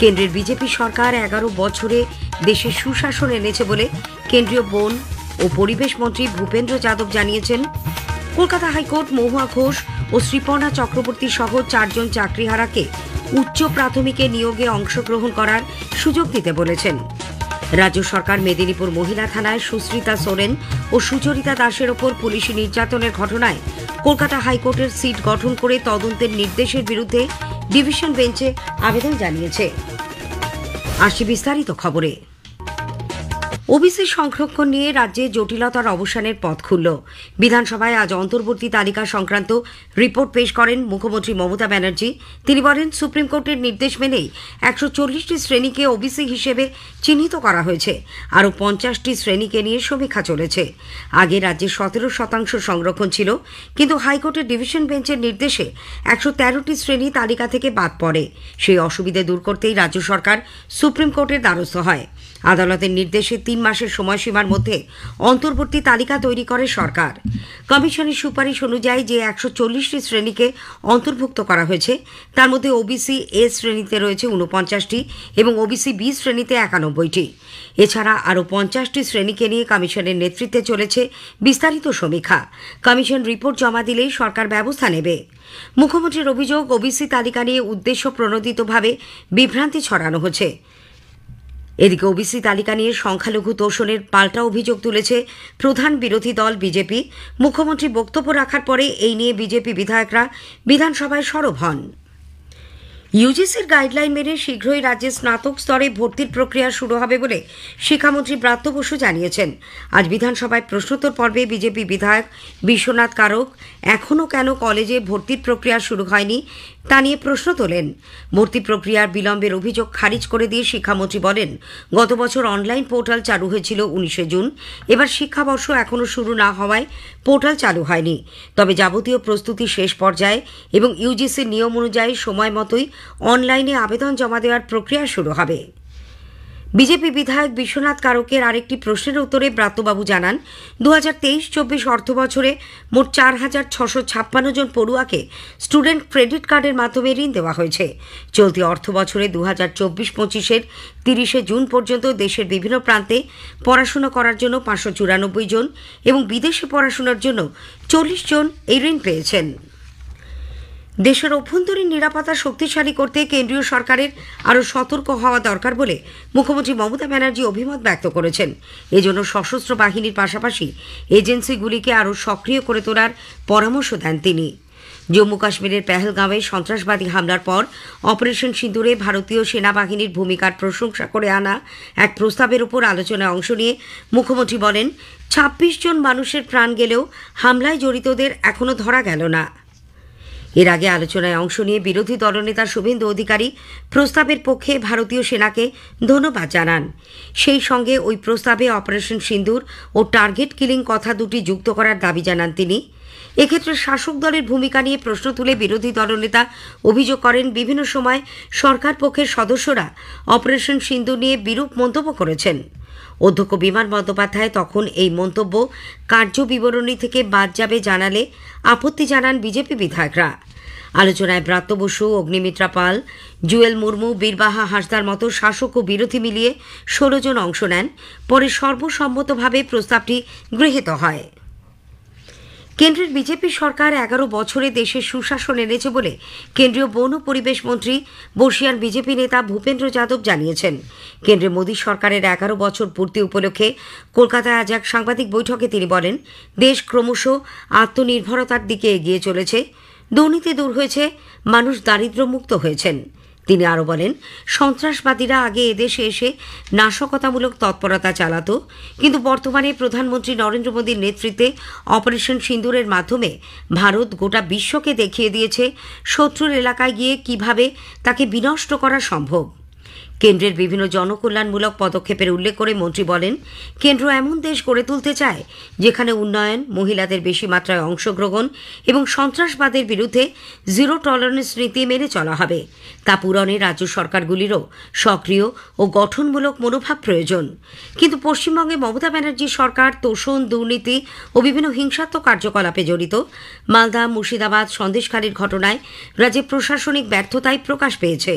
কেন্দ্রের বিজেপি সরকার ১১ বছরে দেশে সুশাসন এনেছে বলে কেন্দ্রীয় বন ও পরিবেশ মন্ত্রী ভূপেন্দ্র যাদব জানিয়েছেন। কলকাতা হাইকোর্ট মহুয়া ঘোষ ও শ্রীপর্ণা চক্রবর্তী সহ 4 জন চাকরিহারাকে উচ্চ প্রাথমিকে নিয়োগে অংশগ্রহণ করার সুযোগ দিতে বলেছেন। রাজ্য সরকার মেদিনীপুর মহিলা থানায় সুশ্রিতা সোরেন ও সুচরিতা দাসের ওপর পুলিশি নির্যাতনের ঘটনায় কলকাতা হাইকোর্টের সিট গঠন করে তদন্তের নির্দেশের বিরুদ্ধে ডিভিশন বেঞ্চে আবেদন জানিয়েছে। আসি বিস্তারিত খবরে। ওবিসি সংরক্ষণ নিয়ে রাজ্যে জটিলতার অবসানের পথ খুলল। বিধানসভায় আজ অন্তর্বর্তী তালিকা সংক্রান্ত রিপোর্ট পেশ করেন মুখ্যমন্ত্রী মমতা ব্যানার্জি। তিনি বলেন, সুপ্রিম কোর্টের নির্দেশ মেনেই 140টি শ্রেণীকে ওবিসি হিসেবে চিহ্নিত করা হয়েছে। আরও 50টি শ্রেণীকে নিয়ে সমীক্ষা চলেছে। আগে রাজ্যে 17% সংরক্ষণ ছিল, কিন্তু হাইকোর্টের ডিভিশন বেঞ্চের নির্দেশে 113টি শ্রেণী তালিকা থেকে বাদ পড়ে। সেই অসুবিধে দূর করতেই রাজ্য সরকার সুপ্রিম কোর্টের দ্বারস্থ হয়। আদালতের নির্দেশে 3 মাসের সময়সীমার মধ্যে অন্তর্বর্তী তালিকা তৈরি করে সরকার। কমিশনের সুপারিশ অনুযায়ী যে 140টি শ্রেণীকে অন্তর্ভুক্ত করা হয়েছে, তার মধ্যে ওবিসি এ শ্রেণীতে রয়েছে 49টি এবং ওবিসি বি শ্রেণীতে 91টি। এছাড়া আরও 50টি শ্রেণীকে নিয়ে কমিশনের নেতৃত্বে চলেছে বিস্তারিত সমীক্ষা। কমিশন রিপোর্ট জমা দিলেই সরকার ব্যবস্থা নেবে। মুখ্যমন্ত্রীর অভিযোগ, ওবিসি তালিকা নিয়ে উদ্দেশ্য প্রণোদিতভাবে বিভ্রান্তি ছড়ানো হচ্ছে। এদিকে ওবিসি তালিকা নিয়ে সংখ্যালঘু তোষণের পাল্টা অভিযোগ তুলেছে প্রধান বিরোধী দল বিজেপি। মুখ্যমন্ত্রী বক্তব্য রাখার পরে এই নিয়ে বিজেপি বিধায়করা বিধানসভায় সরব হন। ইউজিসির গাইডলাইন মেনে শীঘ্রই রাজ্যে স্নাতক স্তরে ভর্তির প্রক্রিয়া শুরু হবে বলে শিক্ষামন্ত্রী ব্রাত্য বসু জানিয়েছেন। আজ বিধানসভায় প্রশ্নোত্তর পর্বে বিজেপি বিধায়ক বিশ্বনাথ কারক এখনও কেন কলেজে ভর্তির প্রক্রিয়া শুরু হয়নি তা নিয়ে প্রশ্ন তোলেন। ভর্তি প্রক্রিয়ার বিলম্বের অভিযোগ খারিজ করে দিয়ে শিক্ষামন্ত্রী বলেন, গত বছর অনলাইন পোর্টাল চালু হয়েছিল 19শে জুন। এবার শিক্ষাবর্ষ এখনও শুরু না হওয়ায় পোর্টাল চালু হয়নি। তবে যাবতীয় প্রস্তুতি শেষ পর্যায়ে এবং ইউজিসির নিয়ম অনুযায়ী সময় মতোই অনলাইনে আবেদন জমা দেওয়ার প্রক্রিয়া শুরু হবে। বিজেপি বিধায়ক বিশ্বনাথ কারকের আরেকটি প্রশ্নের উত্তরে ব্রাত্যবাবু জানান, 2023-24 অর্থ বছরে মোট 4,656 জন পড়ুয়াকে স্টুডেন্ট ক্রেডিট কার্ডের মাধ্যমে ঋণ দেওয়া হয়েছে। চলতি অর্থ বছরে 2024-25-এর 30শে জুন পর্যন্ত দেশের বিভিন্ন প্রান্তে পড়াশোনা করার জন্য 594 জন এবং বিদেশে পড়াশোনার জন্য 40 জন এই ঋণ পেয়েছেন। দেশের অভ্যন্তরীণ নিরাপত্তা শক্তিশালী করতে কেন্দ্রীয় সরকারের আরও সতর্ক হওয়া দরকার বলে মুখ্যমন্ত্রী মমতা ব্যানার্জি অভিমত ব্যক্ত করেছেন। এজন্য সশস্ত্র বাহিনীর পাশাপাশি এজেন্সিগুলিকে আরও সক্রিয় করে তোলার পরামর্শ দেন তিনি। জম্মু কাশ্মীরের পেহেলগাঁওয়ে সন্ত্রাসবাদী হামলার পর অপারেশন সিঁদুরে ভারতীয় সেনাবাহিনীর ভূমিকার প্রশংসা করে আনা এক প্রস্তাবের উপর আলোচনায় অংশ নিয়ে মুখ্যমন্ত্রী বলেন, 26 জন মানুষের প্রাণ গেলেও হামলায় জড়িতদের এখনও ধরা গেল না। এর আগে আলোচনায় অংশ নিয়ে বিরোধী দলনেতা শুভেন্দু অধিকারী প্রস্তাবের পক্ষে ভারতীয় সেনাকে ধন্যবাদ জানান। সেই সঙ্গে ওই প্রস্তাবে অপারেশন সিন্দুর ও টার্গেট কিলিং কথা দুটি যুক্ত করার দাবি জানান তিনি। এক্ষেত্রে শাসক দলের ভূমিকা নিয়ে প্রশ্ন তুলে বিরোধী দলনেতা অভিযোগ করেন, বিভিন্ন সময় সরকার পক্ষের সদস্যরা অপারেশন সিন্দুর নিয়ে বিরূপ মন্তব্য করেছেন। অধ্যক্ষ বিমান বন্দ্যোপাধ্যায় তখন এই মন্তব্য কার্য বিবরণী থেকে বাদ যাবে জানালে আপত্তি জানান বিজেপি বিধায়করা। আলোচনায় ব্রাত্য বসু, অগ্নিমিত্রা পাল, জুয়েল মুর্মু, বীরবাহা হাঁসদার মতো শাসক ও বিরোধী মিলিয়ে 16 জন অংশ নেন। পরে সর্বসম্মতভাবে প্রস্তাবটি গৃহীত হয়। কেন্দ্রের বিজেপি সরকার 11 বছরে দেশে সুশাসন এনেছে বলে কেন্দ্রীয় বন ও পরিবেশ মন্ত্রী বর্ষীয়ান বিজেপি নেতা ভূপেন্দ্র যাদব জানিয়েছেন। কেন্দ্রের মোদী সরকারের 11 বছর পূর্তি উপলক্ষে কলকাতায় আজ এক সাংবাদিক বৈঠকে তিনি বলেন, দেশ ক্রমশ আত্মনির্ভরতার দিকে এগিয়ে চলেছে, দুর্নীতি দূর হয়েছে, মানুষ দারিদ্র্যমুক্ত হয়েছেন। তিনি আরও বলেন, সন্ত্রাসবাদীরা আগে এদেশে এসে নাশকতামূলক তৎপরতা চালাত, কিন্তু বর্তমানে প্রধানমন্ত্রী নরেন্দ্র মোদীর নেতৃত্বে অপারেশন সিন্দুরের মাধ্যমে ভারত গোটা বিশ্বকে দেখিয়ে দিয়েছে শত্রুর এলাকায় গিয়ে কিভাবে তাকে বিনষ্ট করা সম্ভব। কেন্দ্রের বিভিন্ন জনকল্যাণমূলক পদক্ষেপের উল্লেখ করে মন্ত্রী বলেন, কেন্দ্র এমন দেশ গড়ে তুলতে চায় যেখানে উন্নয়ন, মহিলাদের বেশি মাত্রায় অংশগ্রহণ এবং সন্ত্রাসবাদের বিরুদ্ধে জিরো টলারেন্স নীতি মেনে চলা হবে। তা পূরণে রাজ্য সরকারগুলিরও সক্রিয় ও গঠনমূলক মনোভাব প্রয়োজন। কিন্তু পশ্চিমবঙ্গে মমতা ব্যানার্জির সরকার তোষণ, দুর্নীতি ও বিভিন্ন হিংসাত্মক কার্যকলাপে জড়িত। মালদা, মুর্শিদাবাদ, সন্দেশখালীর ঘটনায় রাজ্যে প্রশাসনিক ব্যর্থতাই প্রকাশ পেয়েছে।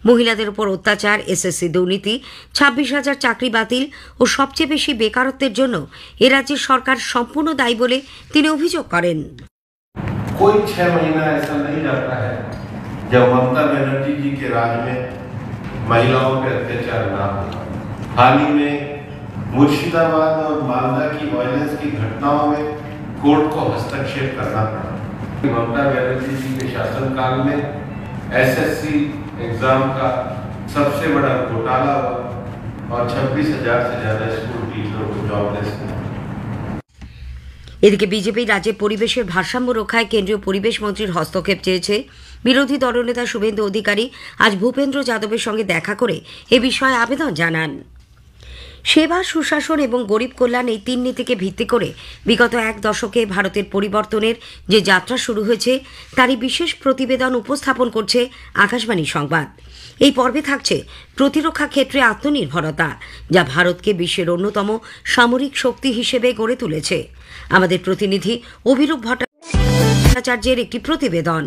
মহিলাদের উপর অত্যাচার, এসএসসি দুর্নীতি, 26,000 চাকরি বাতিল ও সবচেয়ে বেশি বেকারত্বের জন্য এ রাজ্যের সরকার সম্পূর্ণ দায়ী বলে তিনি অভিযোগ করেন। कोई 6 महीना ऐसा नहीं जाता है जब ममता बनर्जी जी के राज में महिलाओं पे अत्याचार ना हो। हाल ही में मुर्शिदाबाद और मालदा की वायलेंस की घटनाओं में कोर्ट को हस्तक्षेप करना पड़ा। ममता बनर्जी जी के शासनकाल में एसएससी एग्जाम का सबसे बड़ा घोटाला हुआ और 26,000 से ज्यादा स्कूल टीचरों को जॉबलेस किया। এদিকে বিজেপি রাজ্যে পরিবেশের ভারসাম্য রক্ষায় কেন্দ্রীয় পরিবেশ মন্ত্রীর হস্তক্ষেপ চেয়েছে। বিরোধী দলনেতা শুভেন্দু অধিকারী আজ ভূপেন্দ্র যাদবের সঙ্গে দেখা করে এ বিষয়ে আবেদন জানান। সেবা, সুশাসন এবং গরিব কল্যাণ এই 3 নীতিকে ভিত্তি করে বিগত 1 দশকে ভারতের পরিবর্তনের যে যাত্রা শুরু হয়েছে তারই বিশেষ প্রতিবেদন উপস্থাপন করছে আকাশবাণী সংবাদ। এই পর্বে থাকছে প্রতিরক্ষা ক্ষেত্রে আত্মনির্ভরতা, যা ভারতকে বিশ্বের অন্যতম সামরিক শক্তি হিসেবে গড়ে তুলেছে। আমাদের প্রতিনিধি অভিরূপ ভট্টাচার্যের একটি প্রতিবেদন।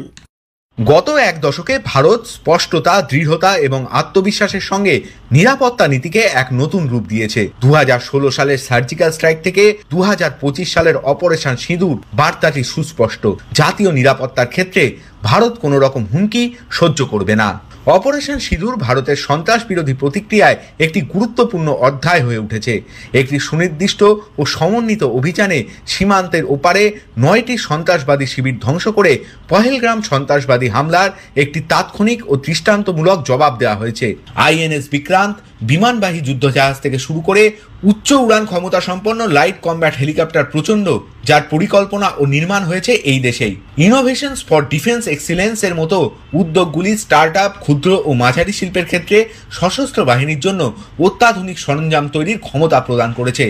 গত 1 দশকে ভারত স্পষ্টতা, দৃঢ়তা এবং আত্মবিশ্বাসের সঙ্গে নিরাপত্তা নীতিকে এক নতুন রূপ দিয়েছে। 2016 সালের সার্জিক্যাল স্ট্রাইক থেকে 2025 সালের অপারেশন সিঁদুর বার্তাটি সুস্পষ্ট। জাতীয় নিরাপত্তার ক্ষেত্রে ভারত কোনো রকম হুমকি সহ্য করবে না। অপারেশন সিঁদুর ভারতের সন্ত্রাস বিরোধী প্রতিক্রিয়ায় একটি গুরুত্বপূর্ণ অধ্যায় হয়ে উঠেছে। একটি সুনির্দিষ্ট ও সমন্বিত অভিযানে সীমান্তের ওপারে 9টি সন্ত্রাসবাদী শিবির ধ্বংস করে পহেলগ্রাম সন্ত্রাসবাদী হামলার একটি তাৎক্ষণিক ও দৃষ্টান্তমূলক জবাব দেওয়া হয়েছে। আইএনএস বিক্রান্ত বিমানবাহী যুদ্ধজাহাজ থেকে শুরু করে উচ্চ উড়ান ক্ষমতা সম্পন্ন লাইট কমব্যাট হেলিকপ্টার প্রচণ্ড, যার পরিকল্পনা ও নির্মাণ হয়েছে এই দেশেই। ইনোভেশনস ফর ডিফেন্স এক্সিলেন্স এর মতো উদ্যোগগুলি স্টার্টআপ, ক্ষুদ্র ও মাঝারি শিল্পের ক্ষেত্রে সশস্ত্র বাহিনীর জন্য অত্যাধুনিক সরঞ্জাম তৈরির ক্ষমতা প্রদান করেছে।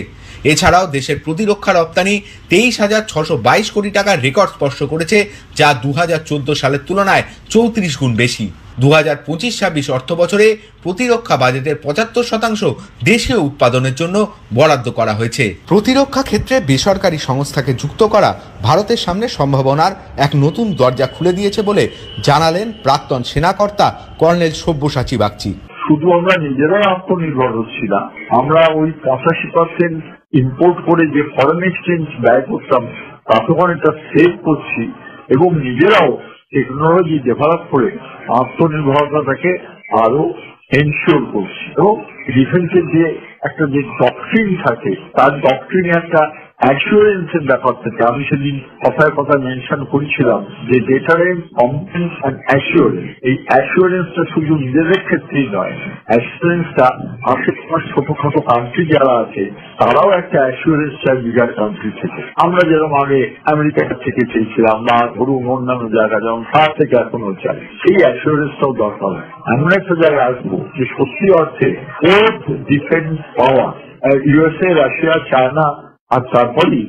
এছাড়াও দেশের প্রতিরক্ষা রপ্তানি 23,622 কোটি টাকার রেকর্ড স্পর্শ করেছে, যা 2014 সালের তুলনায় 34 গুণ বেশি। 2025-26 অর্থ বছরে প্রতিরক্ষা বাজেটের 75% দেশীয় উৎপাদনের জন্য বরাদ্দ করা হয়েছে। প্রতিরক্ষা ক্ষেত্রে বেসরকারি সংস্থাকে যুক্ত করা ভারতের সামনে সম্ভাবনার এক নতুন দরজা খুলে দিয়েছে বলে জানালেন প্রাক্তন সেনাকর্তা কর্নেল সব্যসাচী বাগচি। শুধু আমরা নিজেরাই আত্মনির্ভর হচ্ছি না, আমরা ওই 85% ইম্পোর্ট করে যে ফরেন এক্সচেঞ্জ ব্যয় করতাম তাতে অনেকটা সেভ করছি এবং নিজেরাও টেকনোলজি ডেভেলপ করে আত্মনির্ভরতাটাকে আরো এনশিওর করছি। এবং ডিফেন্সের যে একটা যে ডক্ট্রিন থাকে তার ডক্ট্রিনে একটা অ্যাসুরেন্সের ব্যাপার থাকে। আমি সেদিন কথায় কথায় মেনশন করেছিলাম যে ডেটারেন্স, কম্পিটেন্স অ্যান্ড অ্যাসুরেন্স, এই অ্যাসুরেন্সটা শুধু নিজেদের ক্ষেত্রেই নয়, অ্যাসুরেন্সটা আশেপাশে ছোটখাটো কান্ট্রি যারা আছে তারাও একটা অ্যাসুরেন্স চাই বিগার কান্ট্রি থেকে। আমরা যেরকম আগে আমেরিকা থেকে চেয়েছিলাম বা ধরুন অন্যান্য জায়গা যেমন তার থেকে এখনো চাই, সেই অ্যাসুরেন্সটাও দরকার। এমন একটা জায়গায় আসবো যে সত্যি অর্থে ফোর্থ ডিফেন্স পাওয়ার ইউএসএ, রাশিয়া, চায়না আর তারপরই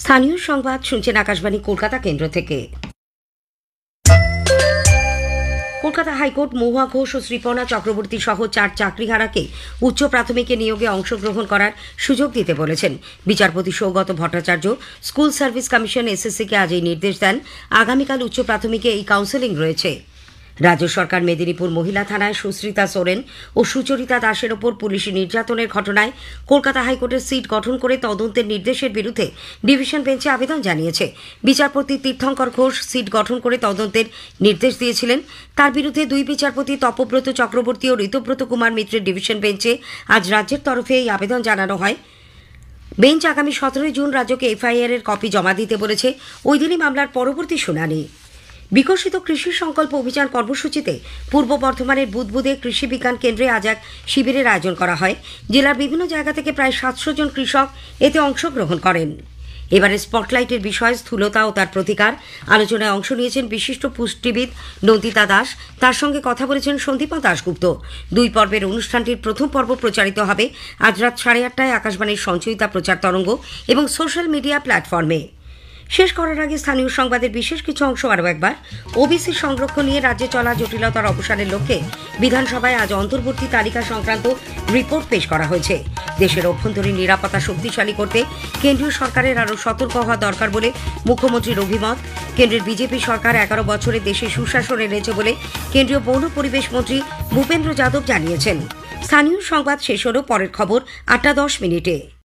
স্থানীয় সংবাদ শুনছেন আকাশবাণী কলকাতা কেন্দ্র থেকে। কলকাতা হাইকোর্ট মহুয়া ঘোষ ও শ্রীপর্ণা চক্রবর্তী সহ 4 চাকরিহারাকে উচ্চ প্রাথমিকে নিয়োগে অংশগ্রহণ করার সুযোগ দিতে বলেছেন বিচারপতি Saugata Bhattacharya. School service commission এসএসসিকে আজ এই নির্দেশ দেন। আগামীকাল উচ্চ প্রাথমিকে এই কাউন্সেলিং রয়েছে। রাজ্য সরকার মেদিনীপুর মহিলা থানায় সুশ্রিতা সোরেন ও সুচরিতা দাসের ওপর পুলিশি নির্যাতনের ঘটনায় কলকাতা হাইকোর্টের সিট গঠন করে তদন্তের নির্দেশের বিরুদ্ধে ডিভিশন বেঞ্চে আবেদন জানিয়েছে। বিচারপতি তীর্থঙ্কর ঘোষ সিট গঠন করে তদন্তের নির্দেশ দিয়েছিলেন। তার বিরুদ্ধে 2 বিচারপতি তপব্রত চক্রবর্তী ও ঋতব্রত কুমার মিত্রের ডিভিশন বেঞ্চে আজ রাজ্যের তরফে এই আবেদন জানানো হয়। বেঞ্চ আগামী 17 জুন রাজ্যকে এফআইআর এর কপি জমা দিতে বলেছে। ওই দিনই মামলার পরবর্তী শুনানি। বিকশিত কৃষি সংকল্প অভিযান কর্মসূচিতে পূর্ব বর্ধমানের বুদবুদে কৃষি বিজ্ঞান কেন্দ্রে আজ এক শিবিরের আয়োজন করা হয়। জেলার বিভিন্ন জায়গা থেকে প্রায় 700 জন কৃষক এতে অংশগ্রহণ করেন। এবারে স্পটলাইটের বিষয় স্থূলতা ও তার প্রতিকার। আলোচনায় অংশ নিয়েছেন বিশিষ্ট পুষ্টিবিদ নন্দিতা দাস, তার সঙ্গে কথা বলেছেন সন্দীপা দাশগুপ্ত। 2 পর্বের অনুষ্ঠানটির প্রথম পর্ব প্রচারিত হবে আজ রাত 8:30টায় আকাশবাণীর সঞ্চয়িতা প্রচার তরঙ্গ এবং সোশ্যাল মিডিয়া প্ল্যাটফর্মে। শেষ করার আগে স্থানীয় সংবাদের বিশেষ কিছু অংশ আরও একবার। ওবিসি সংরক্ষণ নিয়ে রাজ্যে চলা জটিলতার অবসানের লক্ষ্যে বিধানসভায় আজ অন্তর্বর্তী তালিকা সংক্রান্ত রিপোর্ট পেশ করা হয়েছে। দেশের অভ্যন্তরীণ নিরাপত্তা শক্তিশালী করতে কেন্দ্রীয় সরকারের আরও সতর্ক হওয়া দরকার বলে মুখ্যমন্ত্রীর অভিমত। কেন্দ্রের বিজেপি সরকার 11 বছরে দেশে সুশাসন এনেছে বলে কেন্দ্রীয় বন পরিবেশ মন্ত্রী ভূপেন্দ্র যাদব জানিয়েছেন। স্থানীয় সংবাদ শেষ হল, পরের খবর 8:10।